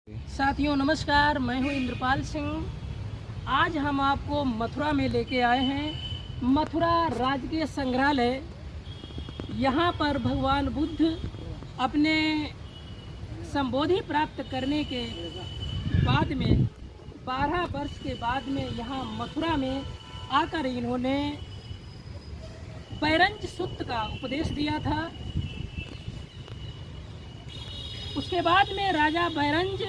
साथियों नमस्कार, मैं हूं इंद्रपाल सिंह। आज हम आपको मथुरा में लेके आए हैं। मथुरा राजकीय संग्रहालय। यहां पर भगवान बुद्ध अपने संबोधि प्राप्त करने के बाद में 12 वर्ष के बाद में यहां मथुरा में आकर इन्होंने बैरंज सूक्त का उपदेश दिया था। उसके बाद में राजा बैरंज,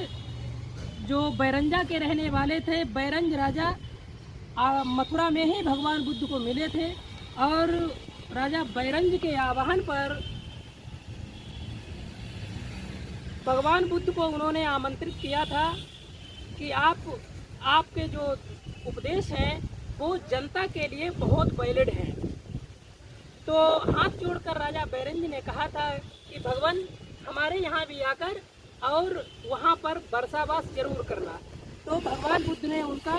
जो बैरंजा के रहने वाले थे, बैरंज राजा मथुरा में ही भगवान बुद्ध को मिले थे और राजा बैरंज के आह्वान पर भगवान बुद्ध को उन्होंने आमंत्रित किया था कि आपके जो उपदेश हैं वो जनता के लिए बहुत वैलिड हैं। तो हाथ जोड़कर राजा बैरंज ने कहा था कि भगवान हमारे यहाँ भी आकर और वहाँ पर वर्षावास जरूर करना। तो भगवान बुद्ध ने उनका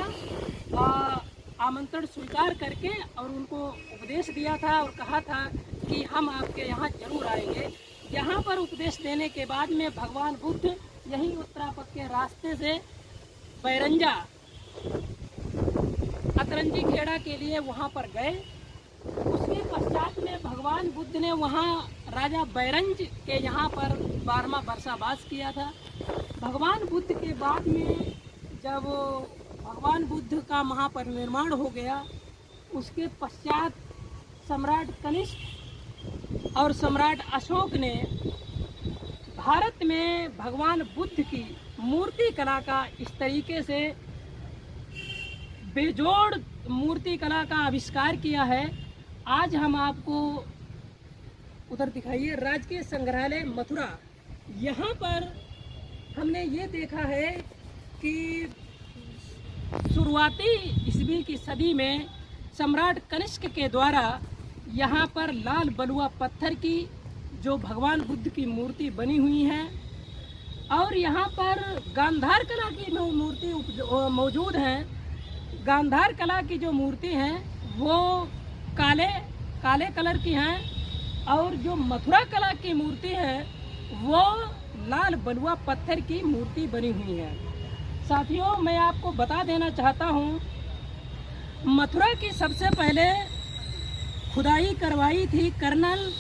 आमंत्रण स्वीकार करके और उनको उपदेश दिया था और कहा था कि हम आपके यहाँ जरूर आएंगे। यहाँ पर उपदेश देने के बाद में भगवान बुद्ध यही उत्तरापथ के रास्ते से बैरंजा अतरंजी खेड़ा के लिए वहाँ पर गए। उसके पश्चात में भगवान बुद्ध ने वहाँ राजा बैरंज के यहाँ पर 12वां वर्षावास किया था। भगवान बुद्ध के बाद में जब भगवान बुद्ध का महापरिनिर्वाण हो गया, उसके पश्चात सम्राट कनिष्क और सम्राट अशोक ने भारत में भगवान बुद्ध की मूर्ति कला का इस तरीके से बेजोड़ मूर्ति कला का आविष्कार किया है। आज हम आपको उधर दिखाइए, राजकीय संग्रहालय मथुरा। यहाँ पर हमने ये देखा है कि शुरुआती ईस्वी की सदी में सम्राट कनिष्क के द्वारा यहाँ पर लाल बलुआ पत्थर की जो भगवान बुद्ध की मूर्ति बनी हुई है और यहाँ पर गांधार कला की मूर्ति मौजूद है। गांधार कला की जो मूर्ति हैं वो काले कलर की हैं और जो मथुरा कला की मूर्ति है वो लाल बलुआ पत्थर की मूर्ति बनी हुई है। साथियों, मैं आपको बता देना चाहता हूँ, मथुरा की सबसे पहले खुदाई करवाई थी कर्नल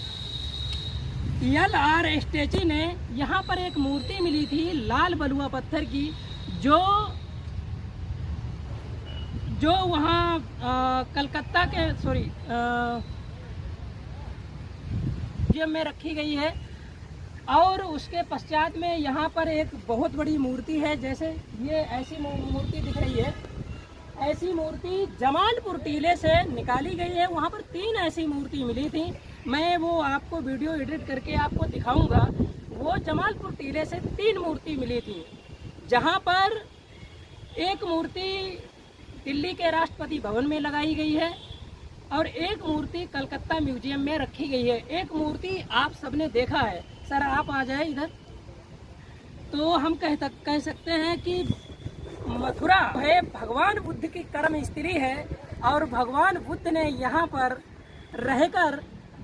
LR स्टेची ने। यहाँ पर एक मूर्ति मिली थी लाल बलुआ पत्थर की जो वहाँ कलकत्ता के म्यूजियम में रखी गई है। और उसके पश्चात में यहाँ पर एक बहुत बड़ी मूर्ति है, जैसे ये ऐसी मूर्ति दिख रही है। ऐसी मूर्ति जमालपुर टीले से निकाली गई है। वहाँ पर 3 ऐसी मूर्ति मिली थी। मैं वो आपको वीडियो एडिट करके आपको दिखाऊंगा। वो जमालपुर टीले से 3 मूर्ति मिली थी, जहाँ पर एक मूर्ति दिल्ली के राष्ट्रपति भवन में लगाई गई है और एक मूर्ति कलकत्ता म्यूजियम में रखी गई है। एक मूर्ति आप सबने देखा है। सर आप आ जाए इधर। तो हम कह सकते हैं कि मथुरा है भगवान बुद्ध की कर्म स्त्री है और भगवान बुद्ध ने यहाँ पर रहकर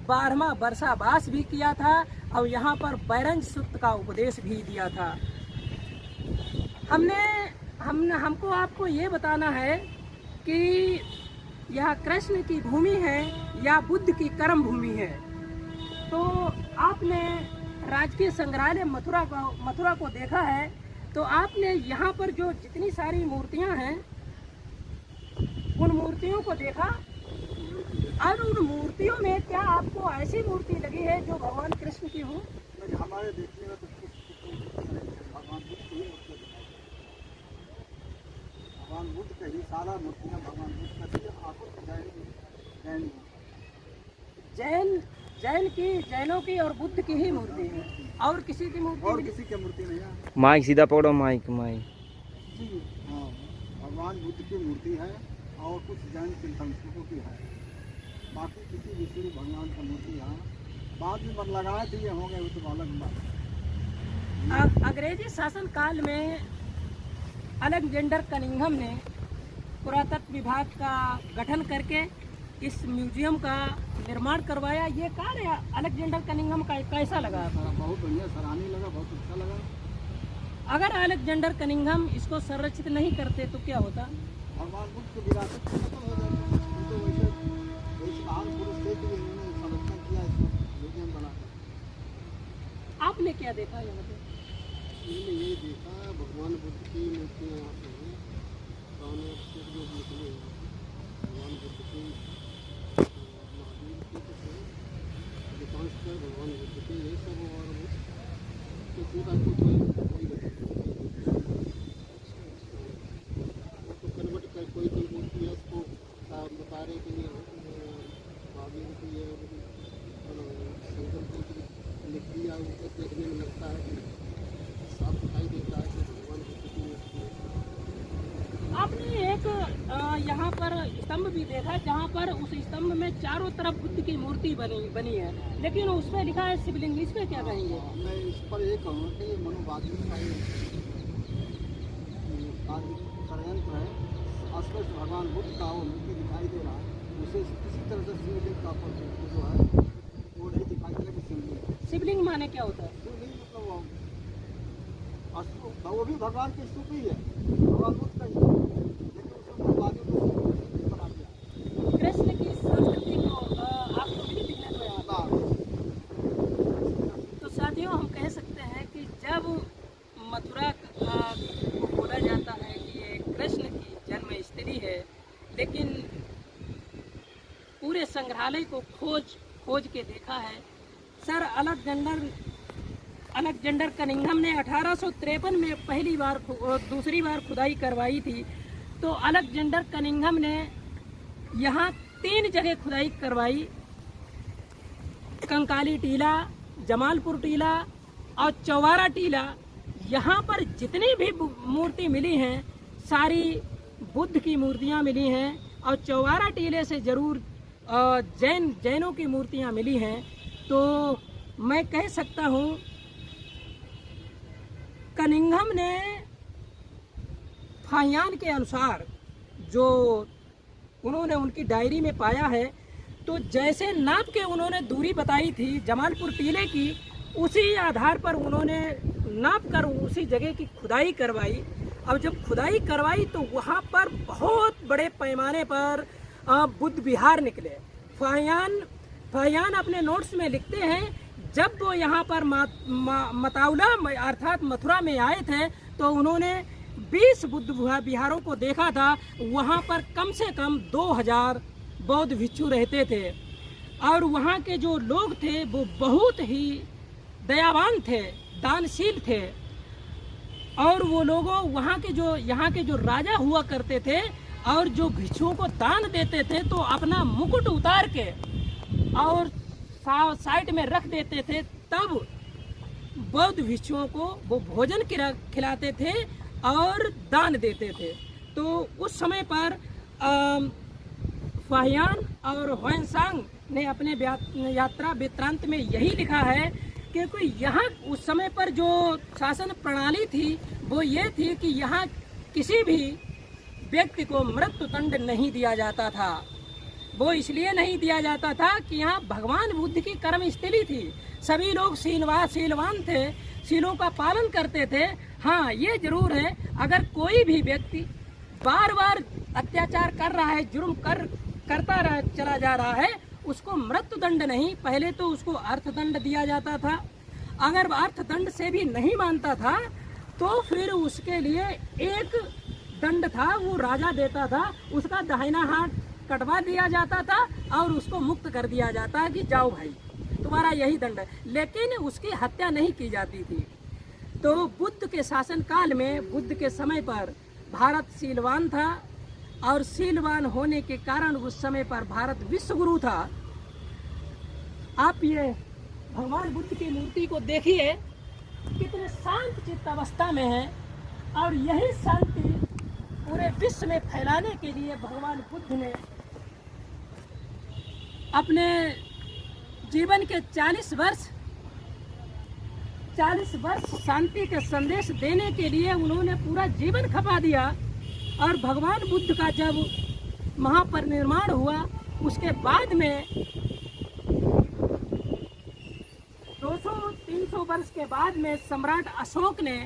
12वां वर्षावास भी किया था और यहाँ पर बैरंज सूक्त का उपदेश भी दिया था। हमको आपको ये बताना है कि यह कृष्ण की भूमि है या बुद्ध की कर्म भूमि है। तो आपने राजकीय संग्रहालय मथुरा को देखा है, तो आपने यहाँ पर जो जितनी सारी मूर्तियाँ हैं उन मूर्तियों को देखा और उन मूर्तियों में क्या आपको ऐसी मूर्ति लगी है जो भगवान कृष्ण की हो? हमारे देखने में तो भगवान बुद्ध का ही सारा मूर्तियाँ भगवान बुद्ध का जैनों की और बुद्ध की ही मूर्ति है और किसी की मूर्ति और किसी की मूर्ति नहीं है। माइक सीधा पकड़ो, माइक जी हाँ, भगवान बुद्ध की मूर्ति है और कुछ जैन चिंतकों की है। बाकी किसी विष्णु भगवान की मूर्ति यहाँ बाद में लगाए थे, ये हो गए, वो तो अलग बात। अंग्रेजी शासन काल में अलेक्जेंडर कनिंघम ने पुरातत्व विभाग का गठन करके इस म्यूजियम का निर्माण करवाया। ये कार्य अलेक्जेंडर कनिंघम का कैसा लगा? बहुत बढ़िया, सराहनीय लगा, बहुत अच्छा लगा। अगर अलेक्जेंडर कनिंघम इसको संरक्षित नहीं करते तो क्या होता? भगवान बुद्ध की विरासत खत्म हो जाती। तो वैसे वैसे महान पुरुष थे कि उन्होंने संरक्षण किया, इसको म्यूजियम बना। आपने क्या देखा यहाँ पे? मैंने ये देखा भगवान बुद्ध की मूर्तियाँ यहाँ पे हैं, सामने अक्षर जो निकले हैं भगवान बुद्ध की, महावीर की तो है, अधिकांशतर भगवान बुद्ध के ये सब, और किसी का तो कोई तो कन्वर्ट कर कोई भी मूर्ति है उसको बता रहे कि ये महावीर की है, शंकर की लिख दिया, उनको देखने में लगता है कि साफ दिखाई देता है कि भगवान बुद्ध की मूर्ति है। आपने एक यहाँ पर स्तंभ भी देखा जहाँ पर उस स्तंभ में चारों तरफ बुद्ध की मूर्ति बनी है, लेकिन उसमें लिखा है शिवलिंग। इस पे क्या कहेंगे? मैं इस पर ये कहूँगा कि ये मनोवादी का षडयंत्र है। स्पष्ट भगवान बुद्ध का वो मूर्ति दिखाई दे रहा है, उसे किसी तरह से शिवलिंग का जो है वो नहीं दिखाई दे रहा कि शिवलिंग। शिवलिंग माने क्या होता है? शिवलिंग मतलब वो भी भगवान के स्वरूप ही है, भगवान बुद्ध का ही है, लेकिन उसमें मनोवादी को बना दिया। कृष्ण की संस्कृति को आपको भी दिखने को आता है। तो साथियों, हम कह सकते हैं कि जब मथुरा को बोला जाता है कि ये कृष्ण की जन्म स्थली है, लेकिन पूरे संग्रहालय को खोज के देखा है। सर अलेक्जेंडर कनिंघम ने 1853 में दूसरी बार खुदाई करवाई थी। तो अलेक्जेंडर कनिंघम ने यहाँ 3 जगह खुदाई करवाई, कंकाली टीला, जमालपुर टीला और चौवारा टीला। यहाँ पर जितनी भी मूर्ति मिली हैं सारी बुद्ध की मूर्तियाँ मिली हैं, और चौवारा टीले से जरूर जैनों की मूर्तियाँ मिली हैं। तो मैं कह सकता हूँ कनिंघम ने फाहियान के अनुसार जो उन्होंने उनकी डायरी में पाया है, तो जैसे नाप के उन्होंने दूरी बताई थी जमालपुर टीले की, उसी आधार पर उन्होंने नाप कर उसी जगह की खुदाई करवाई। अब जब खुदाई करवाई तो वहाँ पर बहुत बड़े पैमाने पर बुद्ध विहार निकले। फाहियान अपने नोट्स में लिखते हैं, जब वो यहाँ पर मताउला अर्थात मथुरा में आए थे तो उन्होंने 20 बुद्ध विहारों को देखा था। वहाँ पर कम से कम 2000 बौद्ध भिक्षु रहते थे, और वहाँ के जो लोग थे वो बहुत ही दयावान थे, दानशील थे। और वो लोगों यहाँ के जो राजा हुआ करते थे और जो भिक्षुओं को दान देते थे तो अपना मुकुट उतार के और साइड में रख देते थे, तब बौद्ध भिक्षुओं को वो भोजन खिलाते थे और दान देते थे। तो उस समय पर फाहियान और ह्वेनसांग ने अपने यात्रा वृत्तांत में यही लिखा है कि यहाँ उस समय पर जो शासन प्रणाली थी वो ये थी कि यहाँ किसी भी व्यक्ति को मृत्युदंड नहीं दिया जाता था। वो इसलिए नहीं दिया जाता था कि यहाँ भगवान बुद्ध की कर्म स्थली थी, सभी लोग शीलवान थे, शीलों का पालन करते थे। हाँ, ये जरूर है, अगर कोई भी व्यक्ति बार बार अत्याचार कर रहा है, जुर्म करता चला जा रहा है, उसको मृत्युदंड नहीं, पहले तो उसको अर्थदंड दिया जाता था। अगर अर्थदंड से भी नहीं मानता था तो फिर उसके लिए एक दंड था, वो राजा देता था, उसका दाहिना हाथ कटवा दिया जाता था और उसको मुक्त कर दिया जाता कि जाओ भाई, तुम्हारा यही दंड है। लेकिन उसकी हत्या नहीं की जाती थी। तो बुद्ध के शासन काल में, बुद्ध के समय पर भारत शीलवान था, और शीलवान होने के कारण उस समय पर भारत विश्वगुरु था। आप ये भगवान बुद्ध की मूर्ति को देखिए, कितने शांत चित्त अवस्था में है, और यही शांति पूरे विश्व में फैलाने के लिए भगवान बुद्ध ने अपने जीवन के 40 वर्ष शांति के संदेश देने के लिए उन्होंने पूरा जीवन खपा दिया। और भगवान बुद्ध का जब महापरिनिर्वाण हुआ, उसके बाद में 200-300 वर्ष के बाद में सम्राट अशोक ने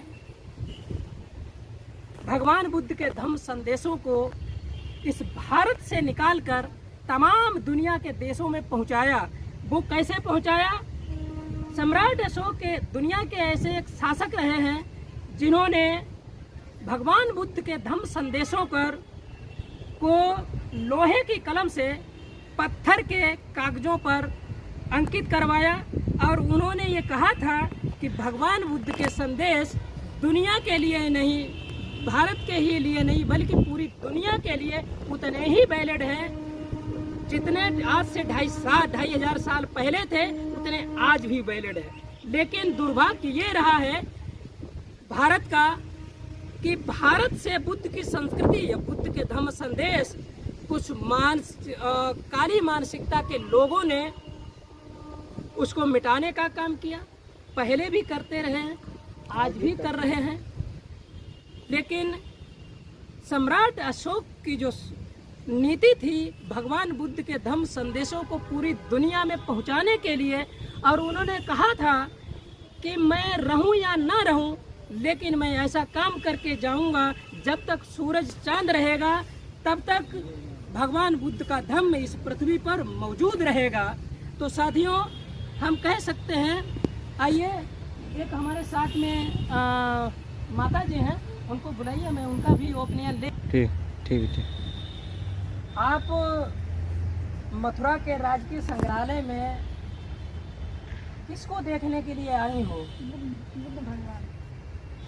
भगवान बुद्ध के धम्म संदेशों को इस भारत से निकालकर तमाम दुनिया के देशों में पहुंचाया। वो कैसे पहुंचाया? सम्राट अशोक के दुनिया के ऐसे एक शासक रहे हैं जिन्होंने भगवान बुद्ध के धम्म संदेशों को लोहे की कलम से पत्थर के कागजों पर अंकित करवाया और उन्होंने ये कहा था कि भगवान बुद्ध के संदेश दुनिया के लिए नहीं, भारत के ही लिए नहीं, बल्कि पूरी दुनिया के लिए उतने ही वैलिड हैं जितने आज से 2,500 साल पहले थे, उतने आज भी वैलिड है। लेकिन दुर्भाग्य ये रहा है भारत का कि भारत से बुद्ध की संस्कृति या बुद्ध के धम्म संदेश कुछ काली मानसिकता के लोगों ने उसको मिटाने का काम किया। पहले भी करते रहे हैं, आज भी कर रहे हैं। लेकिन सम्राट अशोक की जो नीति थी भगवान बुद्ध के धम्म संदेशों को पूरी दुनिया में पहुंचाने के लिए, और उन्होंने कहा था कि मैं रहूं या ना रहूं, लेकिन मैं ऐसा काम करके जाऊंगा, जब तक सूरज चांद रहेगा तब तक भगवान बुद्ध का धम्म इस पृथ्वी पर मौजूद रहेगा। तो साथियों, हम कह सकते हैं, आइए एक हमारे साथ में माता जी हैं, उनको बुलाइए, मैं उनका भी ओपिनियन ले। ठीक ठीक ठीक। आप मथुरा के राजकीय संग्रहालय में किसको देखने के लिए आई हो? बुद्ध भगवान।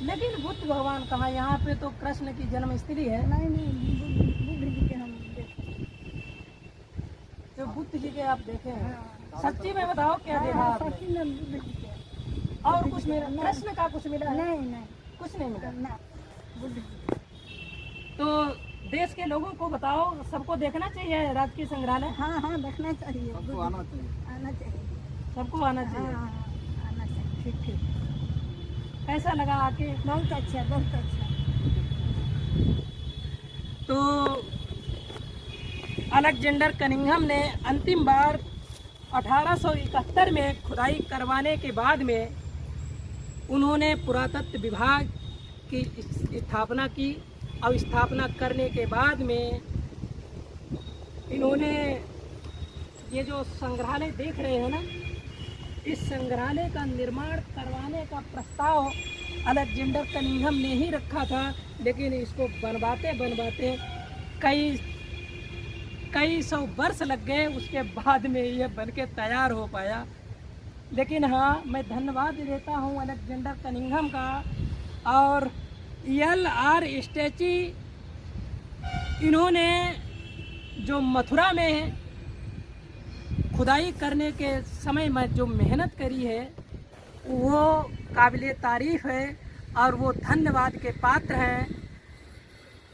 लेकिन बुद्ध भगवान कहाँ? यहाँ पे तो कृष्ण की जन्म स्थली है। नहीं बुद्ध जी के हम देखे। तो बुद्ध जी के आप देखे हैं? हाँ। सच्ची में बताओ, क्या देखा आपने? सच्ची में बुद्ध जी के। और कुछ मिला? कृष्ण का कुछ मिला है? नहीं कुछ नहीं मिला। ना बुद्ध जी। तो देश के लोगों को बताओ, सबको देखना चाहिए राजकीय संग्रहालय? हाँ देखना चाहिए। सबको आना चाहिए। आना चाहिए। सबको आना चाहिए। हाँ आना चाहिए। ठीक ठीक। कैसा लगा आके? बहुत अच्छा, बहुत अच्छा। तो अलेक्जेंडर कनिंघम ने अंतिम बार 1871 में खुदाई करवाने के बाद में उन्होंने पुरातत्व विभाग की स्थापना की, और स्थापना करने के बाद में इन्होंने ये जो संग्रहालय देख रहे हैं ना, इस संग्रहालय का निर्माण करवाने का प्रस्ताव अलेक्जेंडर कनिंघम ने ही रखा था। लेकिन इसको बनवाते बनवाते कई सौ वर्ष लग गए, उसके बाद में ये बनके तैयार हो पाया। लेकिन हाँ, मैं धन्यवाद देता हूँ अलेक्जेंडर कनिंघम का और ELR स्टैची। इन्होंने जो मथुरा में खुदाई करने के समय में जो मेहनत करी है वो काबिले तारीफ़ है और वो धन्यवाद के पात्र हैं।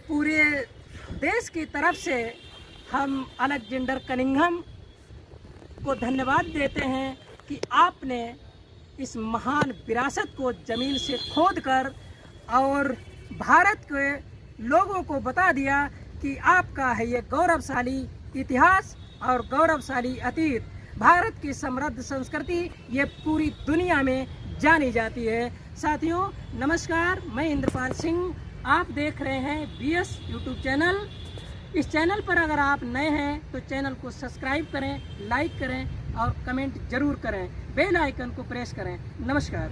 पूरे देश की तरफ से हम अलेक्जेंडर कनिंघम को धन्यवाद देते हैं कि आपने इस महान विरासत को ज़मीन से खोदकर और भारत के लोगों को बता दिया कि आपका है ये गौरवशाली इतिहास और गौरवशाली अतीत। भारत की समृद्ध संस्कृति ये पूरी दुनिया में जानी जाती है। साथियों नमस्कार, मैं इंद्रपाल सिंह, आप देख रहे हैं BS YouTube चैनल। इस चैनल पर अगर आप नए हैं तो चैनल को सब्सक्राइब करें, लाइक करें और कमेंट जरूर करें, बेल आइकन को प्रेस करें। नमस्कार।